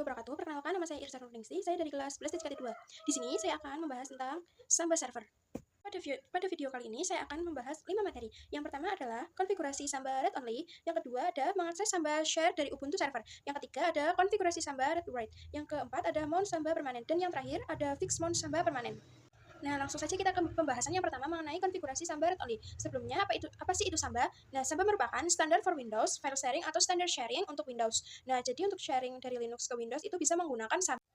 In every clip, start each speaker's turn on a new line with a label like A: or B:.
A: wabarakatuh. Perkenalkan, nama saya Irsa Nurningsi. Saya dari kelas 11.2. Di sini saya akan membahas tentang Samba Server. Pada video kali ini saya akan membahas 5 materi. Yang pertama adalah konfigurasi Samba Read Only. Yang kedua ada mengakses Samba Share dari Ubuntu Server. Yang ketiga ada konfigurasi Samba Read Write. Yang keempat ada mount Samba permanen. Dan yang terakhir ada fix mount Samba permanen. Nah, langsung saja kita ke pembahasan yang pertama mengenai konfigurasi Samba Read Only. Sebelumnya, apa sih itu Samba? Nah, Samba merupakan standar for Windows, file sharing atau standar sharing untuk Windows. Nah, jadi untuk sharing dari Linux ke Windows itu bisa menggunakan Samba.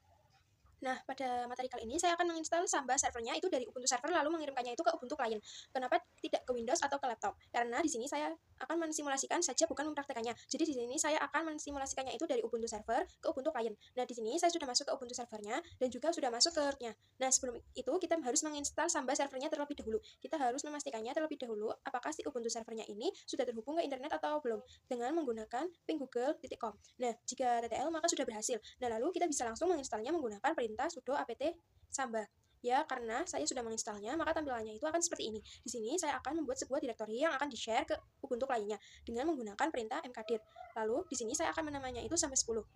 A: Nah, pada materi kali ini saya akan menginstal Samba servernya itu dari Ubuntu server lalu mengirimkannya itu ke Ubuntu client. Kenapa tidak ke Windows atau ke laptop? Karena di sini saya akan mensimulasikan saja bukan mempraktekannya. Jadi di sini saya akan mensimulasikannya itu dari Ubuntu server ke Ubuntu client. Nah, di sini saya sudah masuk ke Ubuntu servernya dan juga sudah masuk ke rootnya. Nah, sebelum itu kita harus menginstal Samba servernya terlebih dahulu. Kita harus memastikannya terlebih dahulu apakah si Ubuntu servernya ini sudah terhubung ke internet atau belum dengan menggunakan ping google.com. Nah, jika TTL maka sudah berhasil. Nah, lalu kita bisa langsung menginstalnya menggunakan perintah sudo apt samba. Ya, karena saya sudah menginstalnya, maka tampilannya itu akan seperti ini. Di sini saya akan membuat sebuah direktori yang akan di-share ke Ubuntu lainnya dengan menggunakan perintah mkdir. Lalu di sini saya akan menamainya itu sampai 10.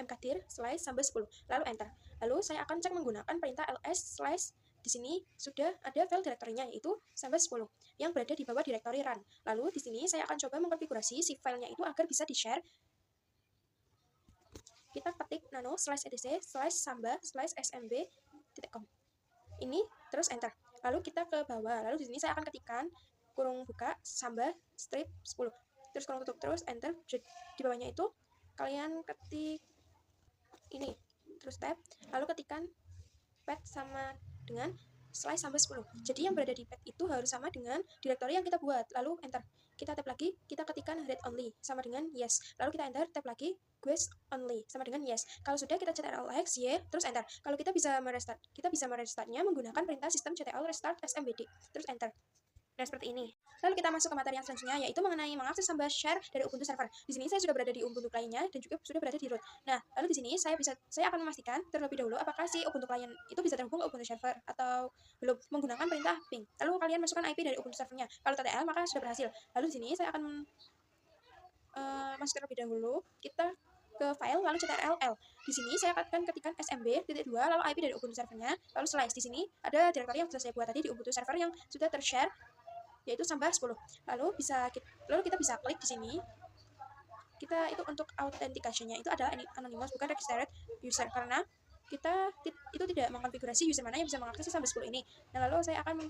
A: mkdir sampai 10. Lalu enter. Lalu saya akan cek menggunakan perintah ls di sini sudah ada file direktorinya yaitu sampai 10 yang berada di bawah direktori run. Lalu di sini saya akan coba mengkonfigurasi si filenya itu agar bisa di-share. Kita ketik nano/etc/samba/smb.com. Ini terus enter. Lalu kita ke bawah. Lalu di sini saya akan ketikkan kurung buka samba strip 10. Terus kurung tutup terus enter. Di bawahnya itu kalian ketik ini. Terus tab. Lalu ketikkan pad sama dengan /samba 10. Jadi yang berada di pad itu harus sama dengan direktori yang kita buat. Lalu enter. Kita tab lagi, kita ketikkan read only sama dengan yes. Lalu kita enter, tab lagi quest only sama dengan yes. Kalau sudah kita ctrl x y terus enter. Kalau kita bisa merestartnya menggunakan perintah sistem ctrl restart smbd terus enter. Nah, seperti ini. Lalu kita masuk ke materi yang selanjutnya, yaitu mengenai mengakses Samba Share dari Ubuntu server. Di sini saya sudah berada di Ubuntu client-nya dan juga sudah berada di root. Nah, lalu di sini saya akan memastikan terlebih dahulu apakah si Ubuntu client itu bisa terhubung ke Ubuntu server atau belum menggunakan perintah ping. Lalu kalian masukkan IP dari Ubuntu servernya. Kalau TTL maka sudah berhasil. Lalu di sini saya akan masuk terlebih dahulu. Kita ke file lalu ctrl-l. Di sini saya akan ketikkan smb.2 lalu IP dari Ubuntu servernya, lalu / di sini ada direktori yang sudah saya buat tadi di Ubuntu server yang sudah tershare yaitu Samba 10. Lalu kita bisa klik di sini. Kita itu untuk authentication-nya itu adalah anonymous bukan registered user karena kita itu tidak mengkonfigurasi user mana yang bisa mengakses Samba 10 ini. Nah, lalu saya akan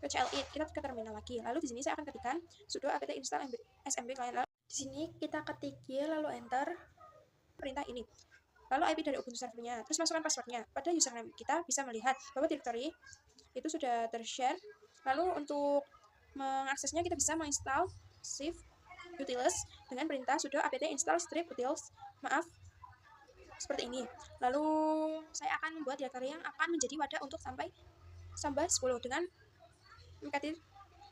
A: ke CLI, kita ke terminal lagi. Lalu di sini saya akan ketikkan sudo apt install smb client. Lalu di sini kita ketik y lalu enter perintah ini. Lalu IP dari Ubuntu servernya, terus masukkan passwordnya. Pada username kita bisa melihat bahwa direktori itu sudah tershare. Lalu untuk mengaksesnya kita bisa menginstal shift utils dengan perintah sudo apt install strip utils. Maaf, seperti ini. Lalu saya akan membuat direktori yang akan menjadi wadah untuk sampai Samba 10 dengan mkdir.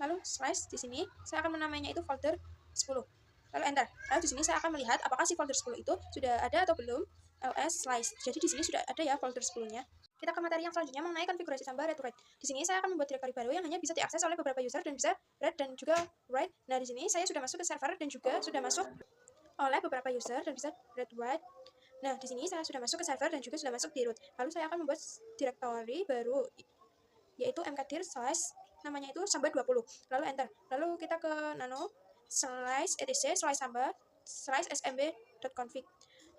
A: Lalu / di sini saya akan menamainya itu folder 10. Lalu enter. Lalu di sini saya akan melihat apakah si folder 10 itu sudah ada atau belum ls /. Jadi di sini sudah ada ya folder 10-nya. Kita ke materi yang selanjutnya mengenai konfigurasi Samba read write. Di sini saya akan membuat direktori baru yang hanya bisa diakses oleh beberapa user dan bisa read dan juga write. Nah, di sini saya sudah masuk ke server dan juga sudah masuk oleh beberapa user dan bisa read write. Nah, di sini saya sudah masuk ke server dan juga sudah masuk di root. Lalu saya akan membuat direktori baru yaitu mkdir / namanya itu Samba 20. Lalu enter. Lalu kita ke nano/etc/samba/smb.config.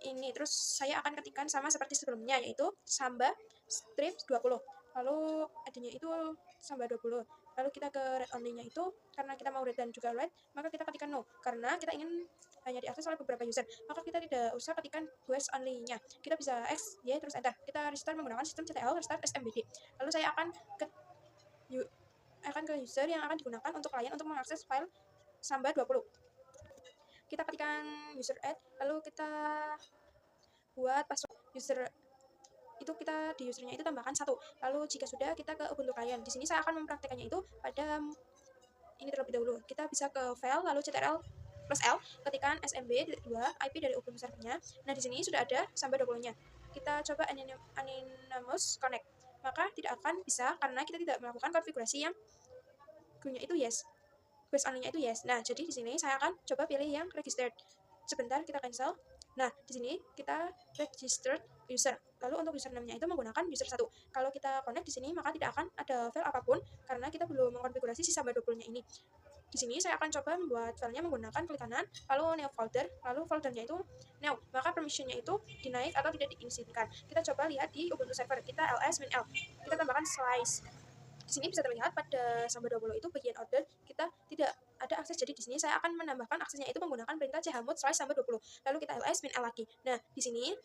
A: Ini terus saya akan ketikkan sama seperti sebelumnya yaitu Samba strip 20. Lalu ID-nya itu Samba 20. Lalu kita ke read only-nya itu karena kita mau read dan juga write, maka kita ketikkan no karena kita ingin hanya diakses oleh beberapa user. Maka kita tidak usah ketikkan quest only-nya. Kita bisa x y terus enter. Kita restart menggunakan sistem ctl restart smbd. Lalu saya akan ke user yang akan digunakan untuk klien untuk mengakses file Samba 20. Kita ketikkan user add, lalu kita buat password user itu kita di usernya itu tambahkan 1. Lalu jika sudah kita ke Ubuntu client. Di sini saya akan mempraktekannya itu pada ini terlebih dahulu. Kita bisa ke file lalu ctrl+l ketikkan smb.2 IP dari Ubuntu servernya. Nah, di sini sudah ada Samba 20-nya. Kita coba anonymous connect. Maka tidak akan bisa karena kita tidak melakukan konfigurasi yang nya itu yes. Quest only-nya itu yes. Nah, jadi di sini saya akan coba pilih yang registered. sebentar kita cancel. Nah, di sini kita registered user. Lalu untuk username-nya itu menggunakan user 1. Kalau kita connect di sini maka tidak akan ada file apapun karena kita belum mengkonfigurasi si Samba 20-nya ini. Di sini saya akan coba membuat filenya menggunakan klik kanan, lalu new folder, lalu foldernya itu new, maka permissionnya itu dinaik atau tidak diizinkan. Kita coba lihat di Ubuntu server, kita ls-l, kita tambahkan slice. Di sini bisa terlihat pada Samba 20 itu bagian order kita tidak ada akses, jadi di sini saya akan menambahkan aksesnya itu menggunakan perintah chmod /Samba 20. Lalu kita ls-l lagi. Nah, di sini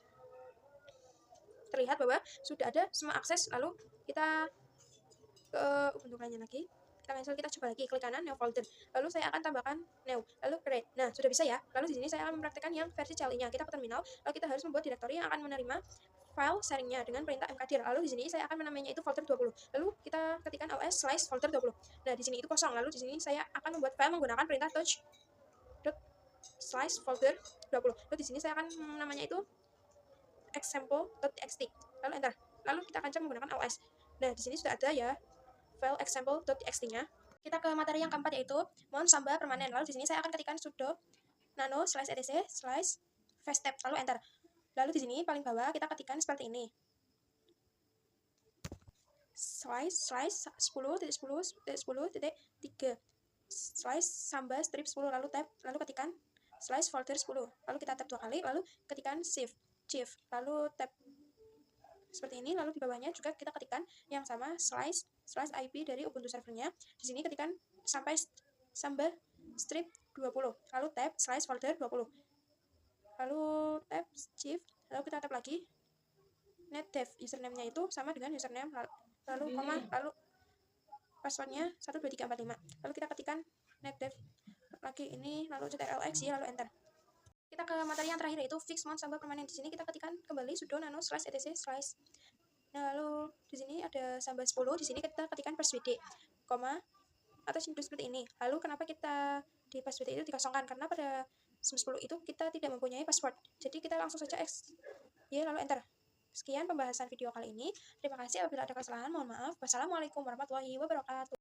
A: terlihat bahwa sudah ada semua akses. Lalu kita ke Ubuntu lainnya lagi. Kita cancel, kita coba lagi klik kanan new folder. Lalu saya akan tambahkan new, lalu create. Nah, sudah bisa ya. Lalu di sini saya akan mempraktekkan yang versi CLI-nya. Kita ke terminal, lalu kita harus membuat direktori yang akan menerima file sharingnya dengan perintah mkdir. Lalu di sini saya akan menamainya itu folder 20. Lalu kita ketikkan ls/folder 20. Nah, di sini itu kosong. Lalu di sini saya akan membuat file menggunakan perintah touch.folder 20. Lalu di sini saya akan namanya itu example.txt. Lalu enter. Lalu kita akan cek menggunakan ls. Nah, di sini sudah ada ya file example.txt-nya. Kita ke materi yang keempat yaitu mount Samba permanen. Lalu di sini saya akan ketikkan sudo nano/etc/fastep lalu enter. Lalu di sini paling bawah kita ketikkan seperti ini. //10.10.10.3 /samba strip 10 lalu tab, lalu ketikkan /folder 10. Lalu kita tab 2 kali, lalu ketikkan shift, lalu tab seperti ini. Lalu di bawahnya juga kita ketikkan yang sama /IP dari Ubuntu servernya. Di sini ketikkan sampai Samba strip 20. Lalu tab /folder 20. Lalu tab shift, lalu kita tab lagi netdev, username-nya itu sama dengan username, lalu koma, lalu passwordnya 12345. Lalu kita ketikkan netdev lagi ini, lalu ctrlx ya, lalu enter. Kita ke materi yang terakhir yaitu fix mount Samba permanen. Di sini kita ketikkan kembali sudo nano/etc/. Nah, lalu di sini ada Samba 10, di sini kita ketikkan passwd, koma atau seperti ini. Lalu kenapa kita di passwd itu dikosongkan? Karena pada Samba 10 itu kita tidak mempunyai password. Jadi kita langsung saja ya, lalu enter. Sekian pembahasan video kali ini. Terima kasih apabila ada kesalahan, mohon maaf. Wassalamualaikum warahmatullahi wabarakatuh.